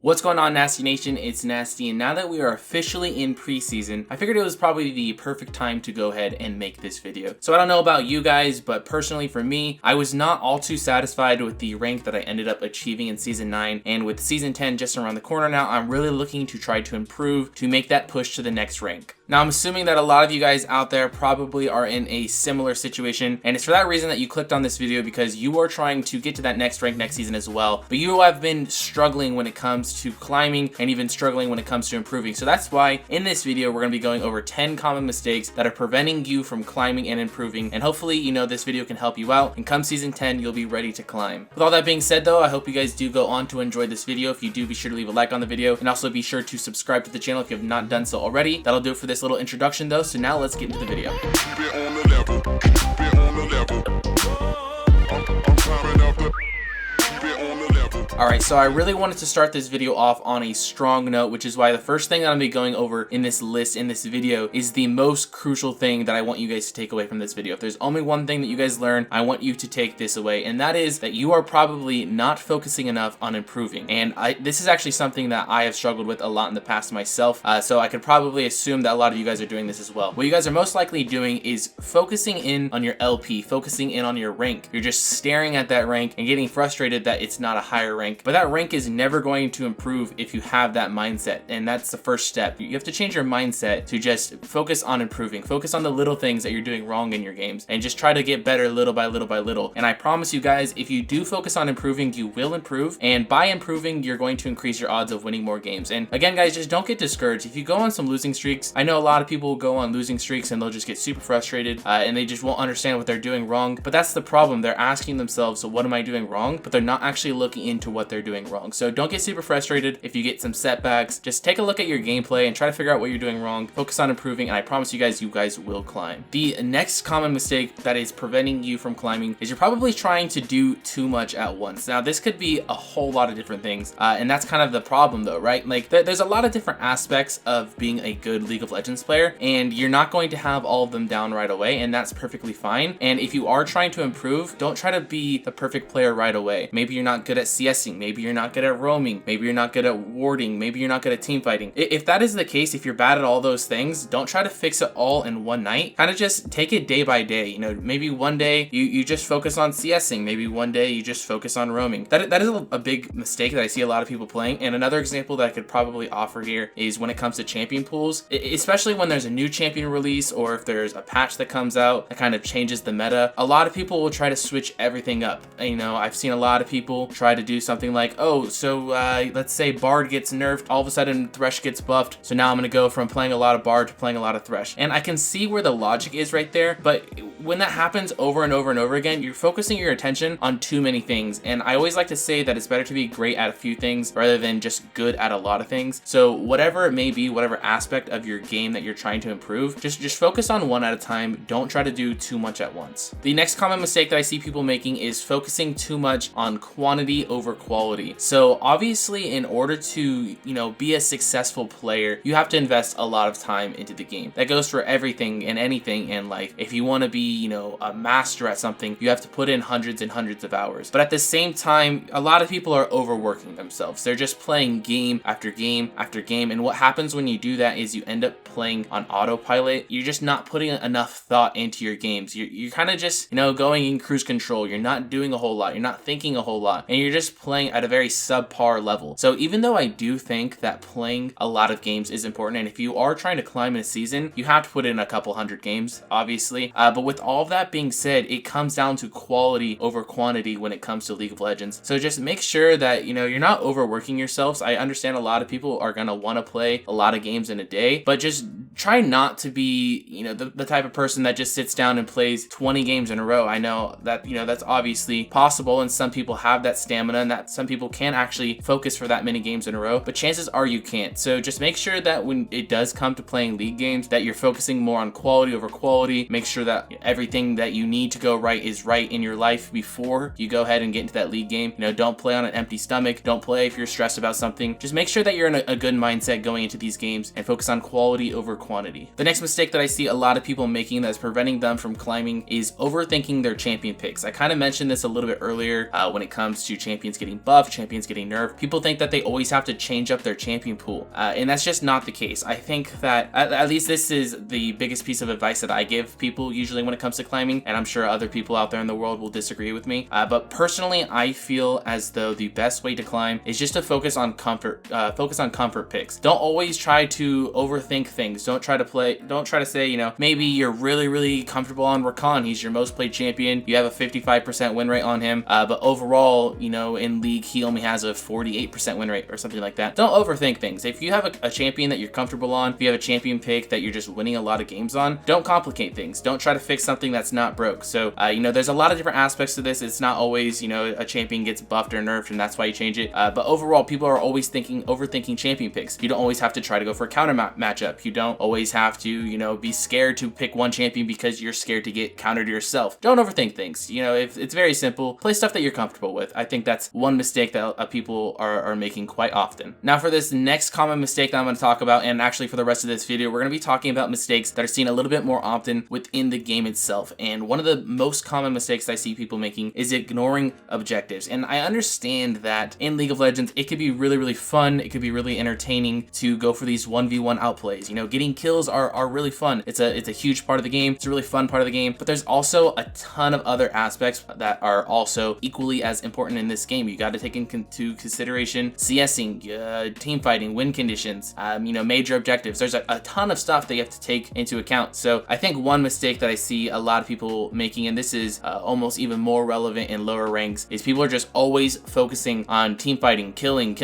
What's going on, Nasteey Nation? It's Nasteey, and now that we are officially in preseason, I figured it was probably the perfect time to go ahead and make this video. So I don't know about you guys, but personally for me, I was not all too satisfied with the rank that I ended up achieving in Season 9, and with Season 10 just around the corner now, I'm really looking to try to improve to make that push to the next rank. Now, I'm assuming that a lot of you guys out there probably are in a similar situation, and it's for that reason that you clicked on this video, because you are trying to get to that next rank next season as well, but you have been struggling when it comes to climbing and even struggling when it comes to improving. So that's why in this video we're going to be going over 10 common mistakes that are preventing you from climbing and improving, and hopefully this video can help you out, and come season 10 you'll be ready to climb. With all that being said though, I hope you guys do go on to enjoy this video. If you do, be sure to leave a like on the video, and also be sure to subscribe to the channel if you have not done so already. That'll do it for this little introduction though, so now let's get into the video. Alright, so I really wanted to start this video off on a strong note, which is why the first thing that I'm going to be going over in this list, in this video, is the most crucial thing that I want you guys to take away from this video. If there's only one thing that you guys learn, I want you to take this away, and that is that you are probably not focusing enough on improving. And this is actually something that I have struggled with a lot in the past myself, so I could probably assume that a lot of you guys are doing this as well. What you guys are most likely doing is focusing in on your LP, focusing in on your rank. You're just staring at that rank and getting frustrated that it's not a higher rank. But that rank is never going to improve if you have that mindset, and that's the first step. You have to change your mindset to just focus on improving, focus on the little things that you're doing wrong in your games, and just try to get better little by little by little. And I promise you guys, if you do focus on improving, you will improve, and by improving you're going to increase your odds of winning more games. And again guys, just don't get discouraged. If you go on some losing streaks, I know a lot of people will go on losing streaks and they'll just get super frustrated, and they just won't understand what they're doing wrong. But that's the problem. They're asking themselves, so what am I doing wrong? But they're not actually looking into what they're doing wrong. So don't get super frustrated if you get some setbacks. Just take a look at your gameplay and try to figure out what you're doing wrong. Focus on improving, and I promise you guys will climb. The next common mistake that is preventing you from climbing is you're probably trying to do too much at once. Now this could be a whole lot of different things, and that's kind of the problem though, right? Like there's a lot of different aspects of being a good League of Legends player, and you're not going to have all of them down right away, and that's perfectly fine. And if you are trying to improve, don't try to be the perfect player right away. Maybe you're not good at CSing, maybe you're not good at roaming, maybe you're not good at warding, maybe you're not good at team fighting. If that is the case, if you're bad at all those things, don't try to fix it all in one night. Kind of just take it day by day. Maybe one day you just focus on CSing, maybe one day you just focus on roaming. That is a big mistake that I see a lot of people playing. And another example that I could probably offer here is when it comes to champion pools, especially when there's a new champion release, or if there's a patch that comes out that kind of changes the meta, a lot of people will try to switch everything up. I've seen a lot of people try to do something like, oh, so let's say Bard gets nerfed, all of a sudden Thresh gets buffed, so now I'm gonna go from playing a lot of Bard to playing a lot of Thresh. And I can see where the logic is right there, but when that happens over and over and over again, you're focusing your attention on too many things. And I always like to say that it's better to be great at a few things rather than just good at a lot of things. So whatever it may be, whatever aspect of your game that you're trying to improve, just focus on one at a time. Don't try to do too much at once. The next common mistake that I see people making is focusing too much on quantity over quality. So obviously, in order to be a successful player, you have to invest a lot of time into the game. That goes for everything and anything in life. If you want to be a master at something, you have to put in hundreds and hundreds of hours. But at the same time, a lot of people are overworking themselves. They're just playing game after game after game, and what happens when you do that is you end up playing on autopilot. You're just not putting enough thought into your games. You're kind of just going in cruise control. You're not doing a whole lot. You're not thinking a whole lot, and you're just playing at a very subpar level. So even though I do think that playing a lot of games is important, and if you are trying to climb in a season, you have to put in a couple hundred games, obviously. But with all of that being said, it comes down to quality over quantity when it comes to League of Legends. So just make sure that you're not overworking yourselves. I understand a lot of people are gonna want to play a lot of games in a day, but just try not to be the type of person that just sits down and plays 20 games in a row. I know that that's obviously possible, and some people have that stamina, and that some people can actually focus for that many games in a row, but chances are you can't. So just make sure that when it does come to playing league games, that you're focusing more on quality over quality. Make sure that everything that you need to go right is right in your life before you go ahead and get into that league game. Don't play on an empty stomach. Don't play if you're stressed about something. Just make sure that you're in a good mindset going into these games, and focus on quality over quantity quantity. The next mistake that I see a lot of people making that's preventing them from climbing is overthinking their champion picks. I kind of mentioned this a little bit earlier when it comes to champions getting buffed, champions getting nerfed. People think that they always have to change up their champion pool, and that's just not the case. I think that at least this is the biggest piece of advice that I give people usually when it comes to climbing, and I'm sure other people out there in the world will disagree with me. But personally, I feel as though the best way to climb is just to focus on comfort picks. Don't always try to overthink things. Don't try to say, you know, maybe you're really comfortable on Rakan. He's your most played champion. You have a 55% win rate on him, but overall, you know, in league, he only has a 48% win rate or something like that. Don't overthink things. If you have a champion that you're comfortable on, if you have a champion pick that you're just winning a lot of games on, don't complicate things. Don't try to fix something that's not broke. So, you know, there's a lot of different aspects to this. It's not always, you know, a champion gets buffed or nerfed and that's why you change it. But overall, people are always overthinking champion picks. You don't always have to try to go for a counter matchup. You don't always have to, you know, be scared to pick one champion because you're scared to get countered yourself. Don't overthink things. You know, if it's very simple, play stuff that you're comfortable with. I think that's one mistake that people are making quite often. Now for this next common mistake that I'm going to talk about, and actually for the rest of this video, we're going to be talking about mistakes that are seen a little bit more often within the game itself. And one of the most common mistakes I see people making is ignoring objectives. And I understand that in League of Legends, it could be really fun. It could be really entertaining to go for these 1v1 outplays. You know, getting kills are really fun. It's a huge part of the game. It's a really fun part of the game, but there's also a ton of other aspects that are also equally as important in this game. You got to take into consideration CSing, team fighting, win conditions, you know, major objectives. There's a ton of stuff that you have to take into account. So I think one mistake that I see a lot of people making, and this is almost even more relevant in lower ranks, is people are just always focusing on team fighting, killing,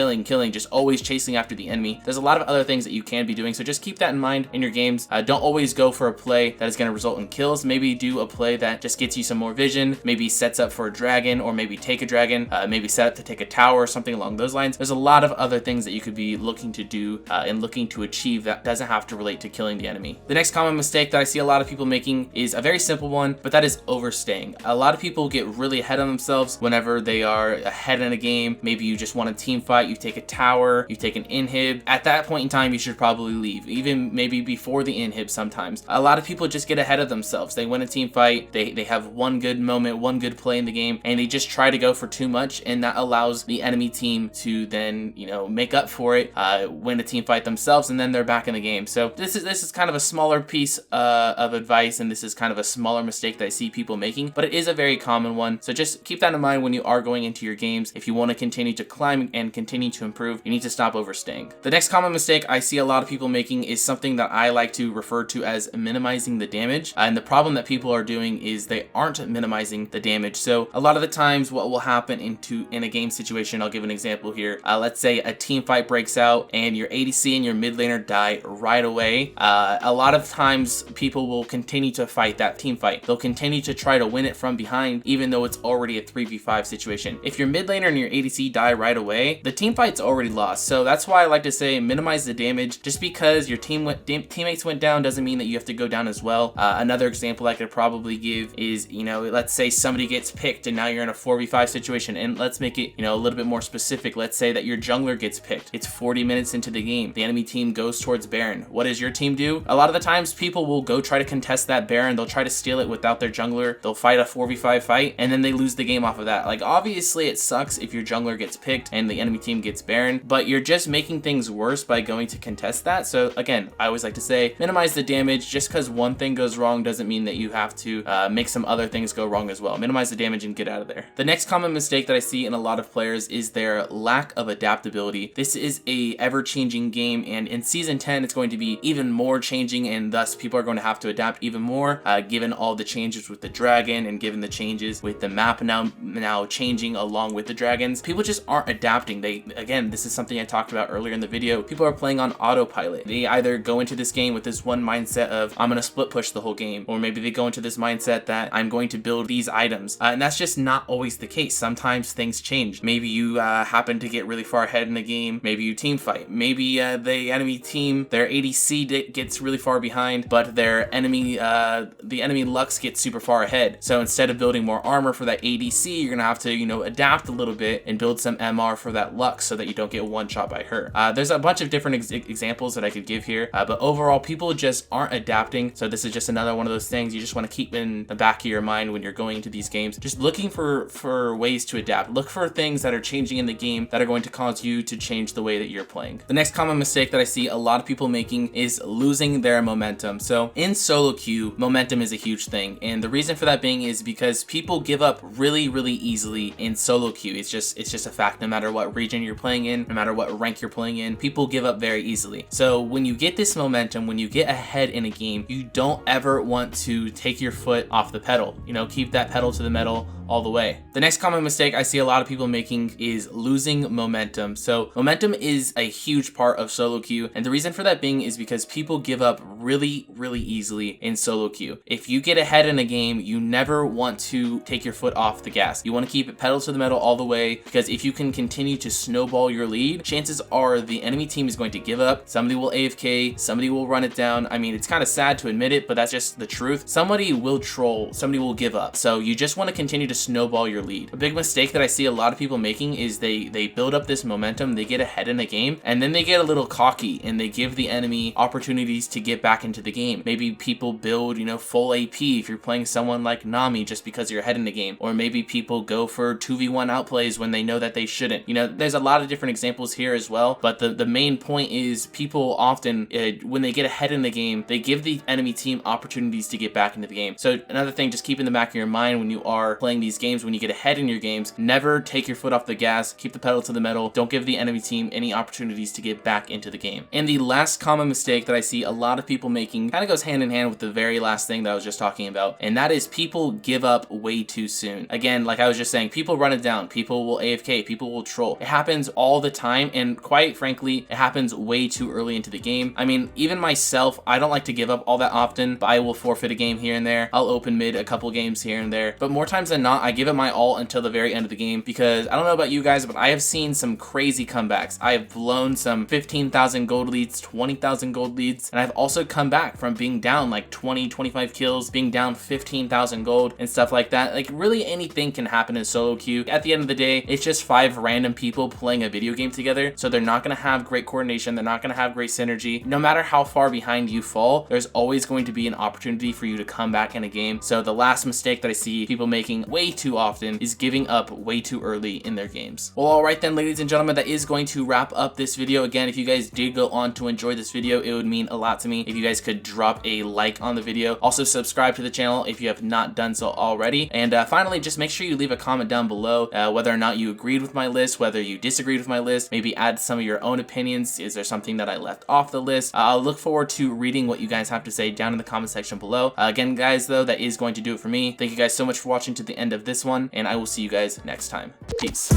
just always chasing after the enemy. There's a lot of other things that you can be doing, so just keep that in mind in your games. Don't always go for a play that is going to result in kills. Maybe do a play that just gets you some more vision, maybe sets up for a dragon, or maybe take a dragon, maybe set up to take a tower or something along those lines. There's a lot of other things that you could be looking to do and looking to achieve that doesn't have to relate to killing the enemy. The next common mistake that I see a lot of people making is a very simple one, but that is overstaying. A lot of people get really ahead of themselves whenever they are ahead in a game. Maybe you just want a team fight, you take a tower, you take an inhib. At that point in time, you should probably leave, even maybe before the inhib sometimes. A lot of people just get ahead of themselves. They win a team fight, they have one good moment, one good play in the game, and they just try to go for too much, and that allows the enemy team to then, you know, make up for it, win a team fight themselves, and then they're back in the game. So this is kind of a smaller piece of advice, and this is kind of a smaller mistake that I see people making, but it is a very common one. So just keep that in mind when you are going into your games. If you want to continue to climb and continue to improve, you need to stop overstaying. The next common mistake I see a lot of people making is something that I like to refer to as minimizing the damage. And the problem that people are doing is they aren't minimizing the damage. So a lot of the times what will happen in a game situation, I'll give an example here. Let's say a team fight breaks out and your ADC and your mid laner die right away. A lot of times people will continue to fight that team fight. They'll continue to try to win it from behind, even though it's already a 3v5 situation. If your mid laner and your ADC die right away, the team fight's already lost. So that's why I like to say minimize the damage. Just because your teammates went down doesn't mean that you have to go down as well. Another example I could probably give is, you know, let's say somebody gets picked and now you're in a 4v5 situation, and let's make it, you know, a little bit more specific. Let's say that your jungler gets picked. It's 40 minutes into the game. The enemy team goes towards Baron. What does your team do? A lot of the times people will go try to contest that Baron. They'll try to steal it without their jungler. They'll fight a 4v5 fight, and then they lose the game off of that. Like, obviously it sucks if your jungler gets picked and the enemy team gets Baron, but you're just making things worse by going to contest that. So again, I always like to say minimize the damage. Just because one thing goes wrong doesn't mean that you have to make some other things go wrong as well. Minimize the damage and get out of there. The next common mistake that I see in a lot of players is their lack of adaptability. This is a ever-changing game, and in season 10 it's going to be even more changing, and thus people are going to have to adapt even more, given all the changes with the dragon and given the changes with the map now changing along with the dragons. People just aren't adapting. Again, this is something I talked about earlier in the video. People are playing on autopilot. They either go into this game with this one mindset of I'm gonna split push the whole game, or maybe they go into this mindset that I'm going to build these items, and that's just not always the case. Sometimes things change. Maybe you happen to get really far ahead in the game. Maybe you team fight. Maybe the enemy team, their ADC gets really far behind, but their enemy, the enemy Lux gets super far ahead. So instead of building more armor for that ADC, you're gonna have to, you know, adapt a little bit and build some MR for that Lux so that you don't get one shot by her. There's a bunch of different examples that I could give here, but But overall, people just aren't adapting. So this is just another one of those things you just want to keep in the back of your mind when you're going into these games. Just looking for ways to adapt. Look for things that are changing in the game that are going to cause you to change the way that you're playing. The next common mistake that I see a lot of people making is losing their momentum. So in solo queue, momentum is a huge thing. And the reason for that being is because people give up really easily in solo queue. It's just a fact. No matter what region you're playing in, no matter what rank you're playing in, people give up very easily. So when you get this momentum, when you get ahead in a game, you don't ever want to take your foot off the pedal. You know, keep that pedal to the metal all the way. The next common mistake I see a lot of people making is losing momentum. So momentum is a huge part of solo queue, and the reason for that being is because people give up really easily in solo queue. If you get ahead in a game, you never want to take your foot off the gas. You want to keep it pedal to the metal all the way, because if you can continue to snowball your lead, chances are the enemy team is going to give up. Somebody will AFK, somebody will run it down. I mean, it's kind of sad to admit it, but that's just the truth. Somebody will troll, somebody will give up. So you just want to continue to snowball your lead. A big mistake that I see a lot of people making is they build up this momentum, they get ahead in a game, and then they get a little cocky and they give the enemy opportunities to get back into the game. Maybe people build, you know, full AP if you're playing someone like Nami just because you're ahead in the game, or maybe people go for 2v1 outplays when they know that they shouldn't. You know, there's a lot of different examples here as well, but the main point is people often, when they get ahead in the game, they give the enemy team opportunities to get back into the game. So another thing, just keep in the back of your mind when you are playing these games, when you get ahead in your games, never take your foot off the gas, keep the pedal to the metal, don't give the enemy team any opportunities to get back into the game. And the last common mistake that I see a lot of people making kind of goes hand in hand with the very last thing that I was just talking about, and that is people give up way too soon. Again, like I was just saying, people run it down, people will AFK, people will troll. It happens all the time, and quite frankly, it happens way too early into the game. I mean, even myself, I don't like to give up all that often, but I will forfeit a game here and there. I'll open mid a couple games here and there, but more times than not, I give it my all until the very end of the game, because I don't know about you guys, but I have seen some crazy comebacks. I have blown some 15,000 gold leads, 20,000 gold leads, and I've also come back from being down like 20, 25 kills, being down 15,000 gold and stuff like that. Like, really anything can happen in solo queue. At the end of the day, it's just 5 random people playing a video game together, so they're not going to have great coordination, they're not going to have great synergy. No matter how far behind you fall, there's always going to be an opportunity for you to come back in a game. So the last mistake that I see people making way too often is giving up way too early in their games. Well, alright then, ladies and gentlemen, that is going to wrap up this video. Again, if you guys did go on to enjoy this video, it would mean a lot to me if you guys could drop a like on the video. Also, subscribe to the channel if you have not done so already. And finally, just make sure you leave a comment down below whether or not you agreed with my list, whether you disagreed with my list, maybe add some of your own opinions. Is there something that I left off the list? I'll look forward to reading what you guys have to say down in the comment section below. Again, guys, though, that is going to do it for me. Thank you guys so much for watching to the end of this one, and I will see you guys next time. Peace.